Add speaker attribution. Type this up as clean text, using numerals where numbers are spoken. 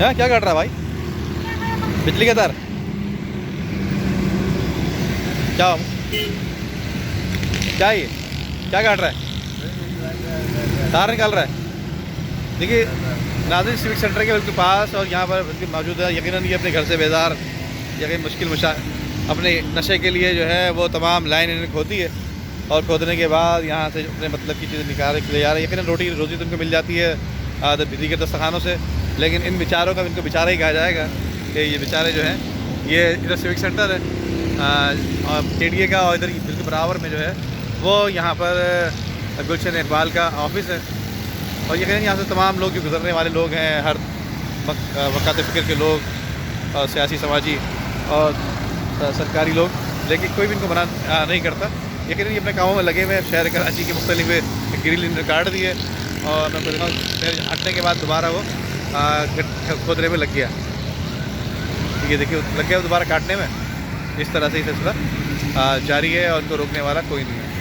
Speaker 1: ہاں کیا کاٹ رہا ہے بھائی؟ بجلی کا تار؟ کیا کیا یہ کیا کاٹ رہا ہے؟ تار نکال رہا ہے؟ دیکھیے ناظرین، سیوک سینٹر کے بالکل پاس اور یہاں پر بالکل موجود ہے. یقیناً یہ اپنے گھر سے بیدار یقین مشکل اپنے نشے کے لیے جو ہے وہ تمام لائن انہوں نے کھودی ہے، اور کھودنے کے بعد یہاں سے اپنے مطلب کی چیزیں نکال کے لے جا رہے ہیں. یقیناً روزی تو ان کو مل جاتی ہے دیگر دسترخوانوں سے، لیکن ان بیچاروں کا ان کو بیچارہ ہی کہا جائے گا کہ یہ بیچارے جو ہیں. یہ ادھر سیوک سینٹر ہے KDA کا، اور ادھر بالکل برابر میں جو ہے وہ یہاں پر گلشن اقبال کا آفس ہے. اور یقیناً یہاں سے تمام لوگ جو گزرنے والے لوگ ہیں، ہر وقت فکر کے لوگ، اور سیاسی سماجی اور سرکاری لوگ، لیکن کوئی بھی ان کو منع نہیں کرتا. یقیناً یہ اپنے کاموں میں لگے ہوئے ہیں. شہر کراچی کے مختلف گریل ان نے کاٹ دیے، اور پھر ہٹنے کے بعد دوبارہ وہ کھودنے میں لگ گیا. یہ دیکھیے لگ گیا دوبارہ کاٹنے میں. اس طرح سے یہ سلسلہ جاری ہے، اور ان کو روکنے والا کوئی نہیں ہے.